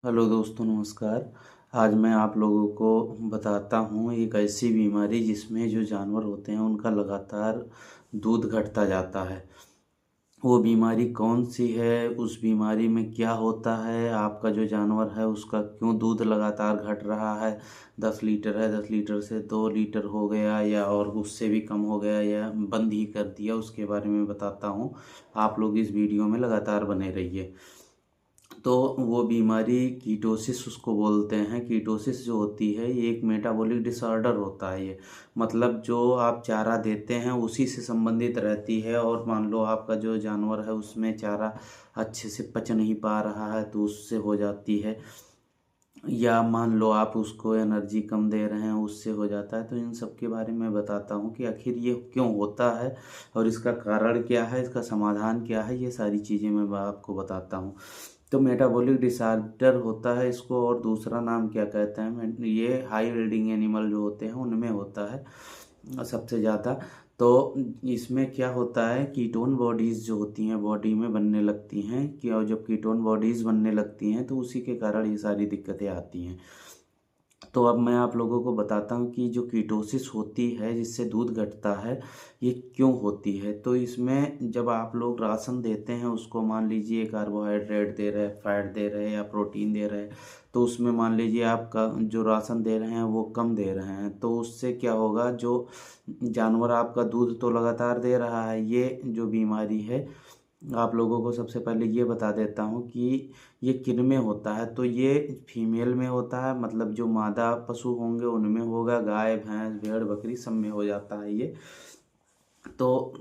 Hello दोस्तों, नमस्कार। आज मैं आप लोगों को बताता हूँ एक ऐसी बीमारी जिसमें जो जानवर होते हैं उनका लगातार दूध घटता जाता है। वो बीमारी कौन सी है, उस बीमारी में क्या होता है, आपका जो जानवर है उसका क्यों दूध लगातार घट रहा है। 10 लीटर है, 10 लीटर से 2 लीटर हो गया या और उससे भी कम हो गया या बंद ही कर दिया, उसके बारे में बताता हूँ। आप लोग इस वीडियो में लगातार बने रहिए। तो वो बीमारी कीटोसिस उसको बोलते हैं। कीटोसिस जो होती है ये एक मेटाबॉलिक डिसऑर्डर होता है। ये मतलब जो आप चारा देते हैं उसी से संबंधित रहती है, और मान लो आपका जो जानवर है उसमें चारा अच्छे से पच नहीं पा रहा है तो उससे हो जाती है, या मान लो आप उसको एनर्जी कम दे रहे हैं उससे हो जाता है। तो इन सब के बारे में बताता हूँ कि आखिर ये क्यों होता है और इसका कारण क्या है, इसका समाधान क्या है, ये सारी चीज़ें मैं आपको बताता हूँ। तो मेटाबॉलिक डिसऑर्डर होता है इसको, और दूसरा नाम क्या कहते हैं, ये हाई यील्डिंग एनिमल जो होते हैं उनमें होता है सबसे ज़्यादा। तो इसमें क्या होता है, कीटोन बॉडीज़ जो होती हैं बॉडी में बनने लगती हैं कि, और जब कीटोन बॉडीज़ बनने लगती हैं तो उसी के कारण ये सारी दिक्कतें आती हैं। तो अब मैं आप लोगों को बताता हूँ कि जो कीटोसिस होती है जिससे दूध घटता है ये क्यों होती है। तो इसमें जब आप लोग राशन देते हैं उसको, मान लीजिए कार्बोहाइड्रेट दे रहे हैं, फैट दे रहे हैं या प्रोटीन दे रहे हैं, तो उसमें मान लीजिए आपका जो राशन दे रहे हैं वो कम दे रहे हैं, तो उससे क्या होगा, जो जानवर आपका दूध तो लगातार दे रहा है, ये जो बीमारी है आप लोगों को सबसे पहले ये बता देता हूँ कि ये किन में होता है। तो ये फीमेल में होता है, मतलब जो मादा पशु होंगे उनमें होगा, गाय भैंस भेड़ बकरी सब में हो जाता है ये। तो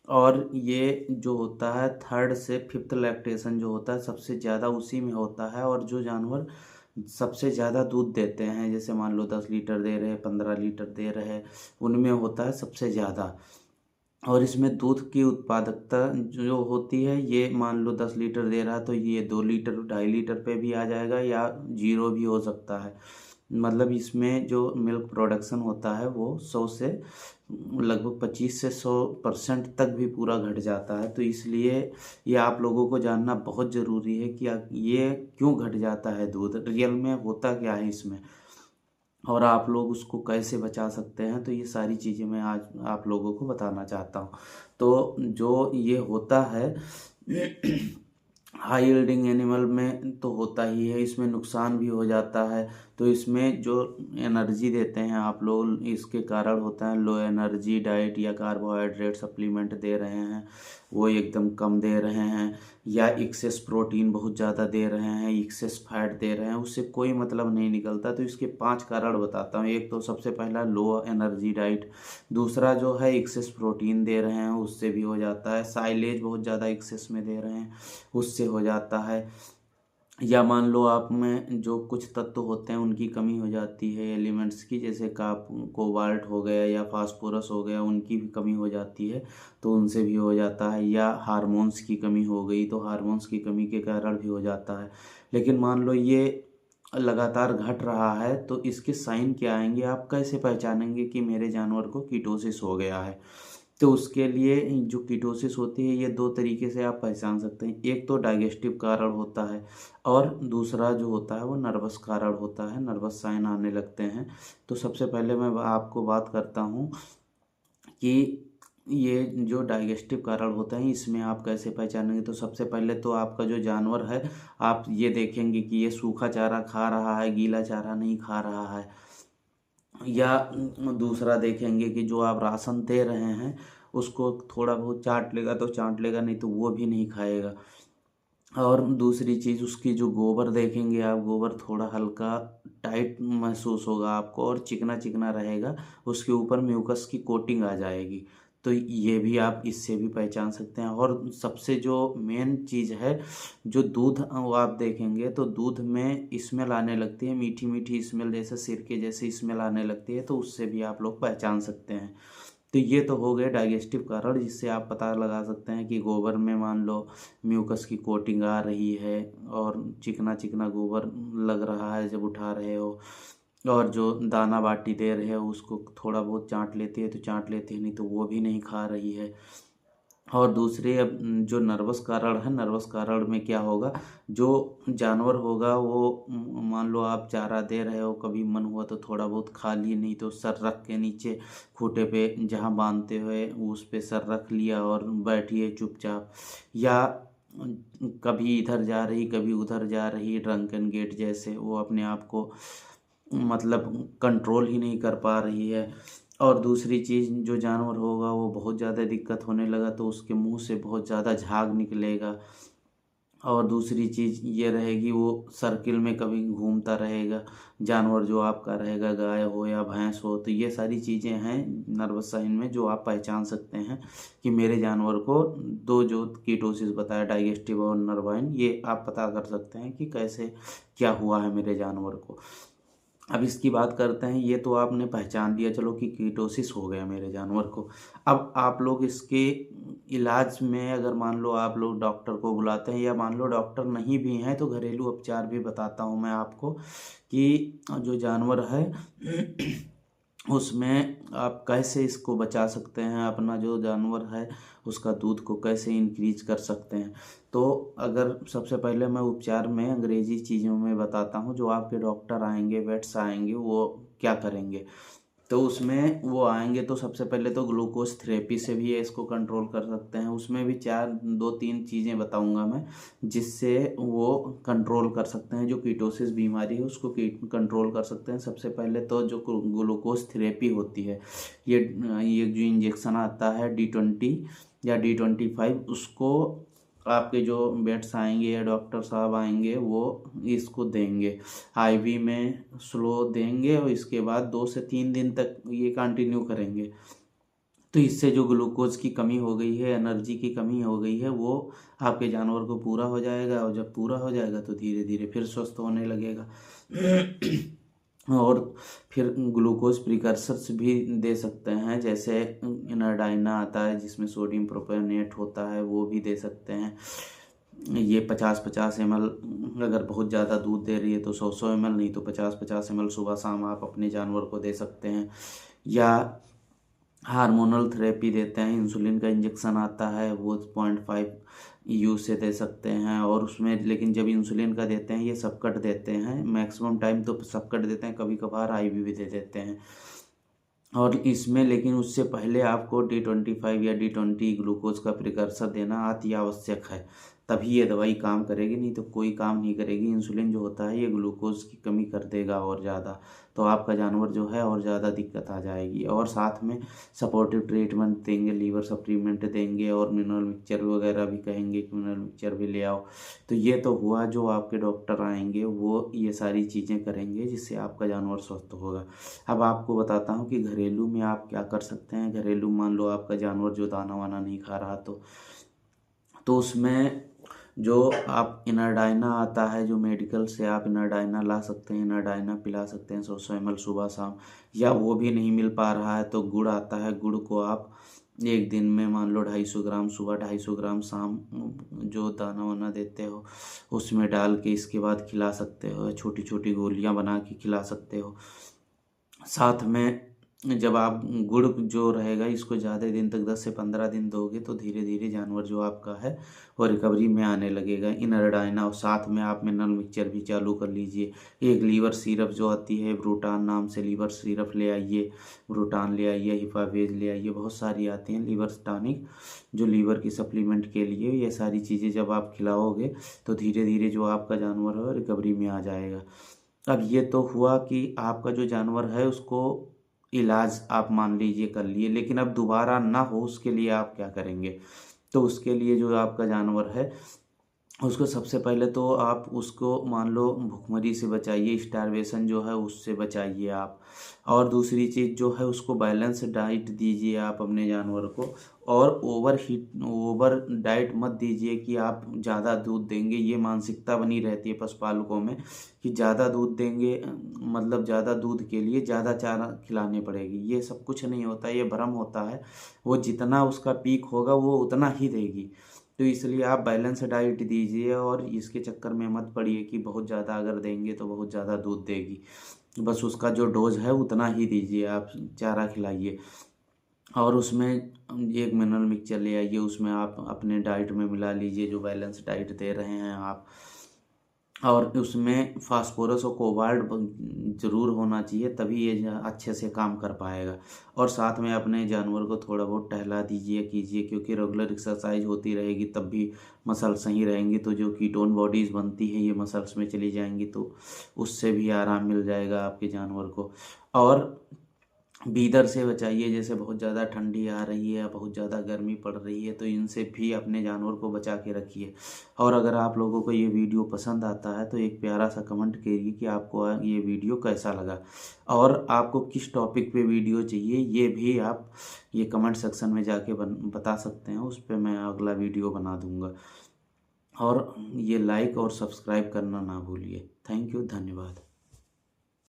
और ये जो होता है 3rd से 5th लैक्टेशन जो होता है सबसे ज़्यादा उसी में होता है। और जो जानवर सबसे ज़्यादा दूध देते हैं, जैसे मान लो 10 लीटर दे रहे, 15 लीटर दे रहे, उनमें होता है सबसे ज़्यादा। और इसमें दूध की उत्पादकता जो होती है, ये मान लो 10 लीटर दे रहा है तो ये 2 लीटर 2.5 लीटर पे भी आ जाएगा या जीरो भी हो सकता है। मतलब इसमें जो मिल्क प्रोडक्शन होता है वो 100 से लगभग 25 से 100% तक भी पूरा घट जाता है। तो इसलिए ये आप लोगों को जानना बहुत ज़रूरी है कि ये क्यों घट जाता है दूध, रियल में होता क्या है इसमें, और आप लोग उसको कैसे बचा सकते हैं। तो ये सारी चीज़ें मैं आज आप लोगों को बताना चाहता हूँ। तो जो ये होता है हाई यील्डिंग एनिमल में तो होता ही है, इसमें नुकसान भी हो जाता है। तो इसमें जो एनर्जी देते हैं आप लोग, इसके कारण होता है लो एनर्जी डाइट या कार्बोहाइड्रेट सप्लीमेंट दे रहे हैं वो एकदम कम दे रहे हैं, या एक्सेस प्रोटीन बहुत ज़्यादा दे रहे हैं, एक्सेस फैट दे रहे हैं, उससे कोई मतलब नहीं निकलता। तो इसके 5 कारण बताता हूँ। एक तो सबसे पहला लो एनर्जी डाइट, दूसरा जो है एक्सेस प्रोटीन दे रहे हैं उससे भी हो जाता है, साइलेज बहुत ज़्यादा एक्सेस में दे रहे हैं उससे हो जाता है, या मान लो आप में जो कुछ तत्व होते हैं उनकी कमी हो जाती है एलिमेंट्स की, जैसे कोबाल्ट हो गया या फास्फोरस हो गया, उनकी भी कमी हो जाती है तो उनसे भी हो जाता है, या हार्मोन्स की कमी हो गई तो हार्मोन्स की कमी के कारण भी हो जाता है। लेकिन मान लो ये लगातार घट रहा है तो इसके साइन क्या आएंगे, आप कैसे पहचानेंगे कि मेरे जानवर को कीटोसिस हो गया है। तो उसके लिए जो कीटोसिस होती है ये 2 तरीके से आप पहचान सकते हैं। एक तो डाइजेस्टिव कारण होता है, और दूसरा जो होता है वो नर्वस कारण होता है, नर्वस साइन आने लगते हैं। तो सबसे पहले मैं आपको बात करता हूँ कि ये जो डाइजेस्टिव कारण होता है इसमें आप कैसे पहचानेंगे। तो सबसे पहले तो आपका जो जानवर है, आप ये देखेंगे कि ये सूखा चारा खा रहा है, गीला चारा नहीं खा रहा है, या दूसरा देखेंगे कि जो आप राशन दे रहे हैं उसको थोड़ा बहुत चाट लेगा तो चाट लेगा, नहीं तो वो भी नहीं खाएगा। और दूसरी चीज़ उसकी जो गोबर देखेंगे आप, गोबर थोड़ा हल्का टाइट महसूस होगा आपको और चिकना चिकना रहेगा, उसके ऊपर म्यूकस की कोटिंग आ जाएगी। तो ये भी आप इससे भी पहचान सकते हैं। और सबसे जो मेन चीज़ है, जो दूध वो आप देखेंगे तो दूध में स्मेल आने लगती है, मीठी मीठी स्मेल, जैसे सिरके जैसे स्मेल आने लगती है, तो उससे भी आप लोग पहचान सकते हैं। तो ये तो हो गए डाइजेस्टिव कारण जिससे आप पता लगा सकते हैं कि गोबर में मान लो म्यूकस की कोटिंग आ रही है और चिकना चिकना गोबर लग रहा है जब उठा रहे हो, और जो दाना बाटी दे रहे हो उसको थोड़ा बहुत चाट लेती है तो चाट लेती है, नहीं तो वो भी नहीं खा रही है। और दूसरे अब जो नर्वस कारण है, नर्वस कारण में क्या होगा, जो जानवर होगा वो मान लो आप चारा दे रहे हो, कभी मन हुआ तो थोड़ा बहुत खा लिए, नहीं तो सर रख के नीचे खूंटे पे जहाँ बांधते हुए उस पे सर रख लिया और बैठिए चुपचाप। या कभी इधर जा रही कभी उधर जा रही ड्रंकन गेट जैसे, वो अपने आप को मतलब कंट्रोल ही नहीं कर पा रही है। और दूसरी चीज़, जो जानवर होगा वो बहुत ज़्यादा दिक्कत होने लगा तो उसके मुंह से बहुत ज़्यादा झाग निकलेगा। और दूसरी चीज़ ये रहेगी, वो सर्किल में कभी घूमता रहेगा, जानवर जो आपका रहेगा, गाय हो या भैंस हो। तो ये सारी चीज़ें हैं नर्वस साइन में जो आप पहचान सकते हैं कि मेरे जानवर को दो जो कीटोसिस बताया, डाइजेस्टिव और नर्वाइन, ये आप पता कर सकते हैं कि कैसे क्या हुआ है मेरे जानवर को। अब इसकी बात करते हैं, ये तो आपने पहचान लिया चलो कि कीटोसिस हो गया मेरे जानवर को। अब आप लोग इसके इलाज में अगर मान लो आप लोग डॉक्टर को बुलाते हैं, या मान लो डॉक्टर नहीं भी हैं तो घरेलू उपचार भी बताता हूँ मैं आपको कि जो जानवर है उसमें आप कैसे इसको बचा सकते हैं, अपना जो जानवर है उसका दूध को कैसे इंक्रीज कर सकते हैं। तो अगर सबसे पहले मैं उपचार में अंग्रेजी चीज़ों में बताता हूँ, जो आपके डॉक्टर आएंगे, वेट्स आएंगे, वो क्या करेंगे। तो उसमें वो आएंगे तो सबसे पहले तो ग्लूकोज थेरेपी से भी इसको कंट्रोल कर सकते हैं। उसमें भी चार दो तीन चीज़ें बताऊंगा मैं जिससे वो कंट्रोल कर सकते हैं, जो कीटोसिस बीमारी है उसको कंट्रोल कर सकते हैं। सबसे पहले तो जो ग्लूकोज थेरेपी होती है, ये जो इंजेक्शन आता है D20 या D25, उसको आपके जो वेट्स आएंगे या डॉक्टर साहब आएंगे वो इसको देंगे, आईवी में स्लो देंगे, और इसके बाद 2 से 3 दिन तक ये कंटिन्यू करेंगे। तो इससे जो ग्लूकोज की कमी हो गई है, एनर्जी की कमी हो गई है, वो आपके जानवर को पूरा हो जाएगा। और जब पूरा हो जाएगा तो धीरे धीरे फिर स्वस्थ होने लगेगा। और फिर ग्लूकोज प्रिकर्सर्स भी दे सकते हैं, जैसे इनरडाइना आता है जिसमें सोडियम प्रोपेनेट होता है, वो भी दे सकते हैं। ये 50-50 ml, अगर बहुत ज़्यादा दूध दे रही है तो 100-100 ml, नहीं तो 50-50 ml सुबह शाम आप अपने जानवर को दे सकते हैं। या हार्मोनल थेरेपी देते हैं, इंसुलिन का इंजेक्शन आता है, वो 0.5 से दे सकते हैं। और उसमें लेकिन जब इंसुलिन का देते हैं ये सबकट देते हैं, मैक्सिमम टाइम तो सबकट देते हैं, कभी कभार आईवी भी दे देते हैं। और इसमें लेकिन उससे पहले आपको D25 या D20 ग्लूकोज का प्रिकर्सर देना अति आवश्यक है, तभी ये दवाई काम करेगी, नहीं तो कोई काम नहीं करेगी। इंसुलिन जो होता है ये ग्लूकोज की कमी कर देगा और ज़्यादा, तो आपका जानवर जो है और ज़्यादा दिक्कत आ जाएगी। और साथ में सपोर्टिव ट्रीटमेंट देंगे, लीवर सप्लीमेंट देंगे, और मिनरल मिक्सचर वगैरह भी कहेंगे कि मिनरल मिक्सचर भी ले आओ। तो ये तो हुआ, जो आपके डॉक्टर आएंगे वो ये सारी चीज़ें करेंगे जिससे आपका जानवर स्वस्थ होगा। अब आपको बताता हूँ कि घरेलू में आप क्या कर सकते हैं। घरेलू मान लो आपका जानवर जो दाना वाना नहीं खा रहा, तो उसमें जो आप इनरडाइना आता है, जो मेडिकल से आप इनरडाइना ला सकते हैं, इनरडाइना पिला सकते हैं 100-100 ml सुबह शाम। या वो भी नहीं मिल पा रहा है तो गुड़ आता है, गुड़ को आप एक दिन में मान लो 250 ग्राम सुबह, 250 ग्राम शाम, जो दाना वाना देते हो उसमें डाल के इसके बाद खिला सकते हो, छोटी छोटी गोलियां बना के खिला सकते हो। साथ में जब आप गुड़ जो रहेगा इसको ज़्यादा दिन तक 10 से 15 दिन दोगे तो धीरे धीरे जानवर जो आपका है वो रिकवरी में आने लगेगा। इनरडाइना, और साथ में आप मिनरल मिक्सचर भी चालू कर लीजिए। एक लीवर सिरप जो आती है, ब्रूटान नाम से लीवर सिरप ले आइए, ब्रूटान ले आइए, हिफावेज ले आइए, बहुत सारी आती हैं लीवर टॉनिक जो लीवर की सप्लीमेंट के लिए। ये सारी चीज़ें जब आप खिलाओगे तो धीरे धीरे जो आपका जानवर है रिकवरी में आ जाएगा। अब ये तो हुआ कि आपका जो जानवर है उसको इलाज आप मान लीजिए कर लिए, लेकिन अब दोबारा ना हो उसके लिए आप क्या करेंगे। तो उसके लिए जो आपका जानवर है उसको सबसे पहले तो आप उसको मान लो भुखमरी से बचाइए, स्टारवेशन जो है उससे बचाइए आप। और दूसरी चीज़ जो है उसको बैलेंस डाइट दीजिए आप अपने जानवर को। और ओवर डाइट मत दीजिए कि आप ज़्यादा दूध देंगे, ये मानसिकता बनी रहती है पशुपालकों में कि ज़्यादा दूध देंगे मतलब ज़्यादा दूध के लिए ज़्यादा चारा खिलाने पड़ेगी। ये सब कुछ नहीं होता, ये भ्रम होता है। वो जितना उसका पीक होगा वो उतना ही देगी। तो इसलिए आप बैलेंस डाइट दीजिए, और इसके चक्कर में मत पड़िए कि बहुत ज़्यादा अगर देंगे तो बहुत ज़्यादा दूध देगी। बस उसका जो डोज है उतना ही दीजिए, आप चारा खिलाइए। और उसमें एक मिनरल मिक्सचर ले आइए, उसमें आप अपने डाइट में मिला लीजिए जो बैलेंस डाइट दे रहे हैं आप। और उसमें फास्फोरस और कोबाल्ट ज़रूर होना चाहिए, तभी ये अच्छे से काम कर पाएगा। और साथ में अपने जानवर को थोड़ा बहुत टहला दीजिए कीजिए, क्योंकि रेगुलर एक्सरसाइज होती रहेगी तब भी मसल सही रहेंगी। तो जो कीटोन बॉडीज़ बनती है ये मसल्स में चली जाएंगी, तो उससे भी आराम मिल जाएगा आपके जानवर को। और भीतर से बचाइए, जैसे बहुत ज़्यादा ठंडी आ रही है या बहुत ज़्यादा गर्मी पड़ रही है, तो इनसे भी अपने जानवर को बचा के रखिए। और अगर आप लोगों को ये वीडियो पसंद आता है तो एक प्यारा सा कमेंट करिए कि आपको ये वीडियो कैसा लगा, और आपको किस टॉपिक पे वीडियो चाहिए ये भी आप ये कमेंट सेक्शन में जाके बता सकते हैं, उस पर मैं अगला वीडियो बना दूँगा। और ये लाइक और सब्सक्राइब करना ना भूलिए। थैंक यू, धन्यवाद।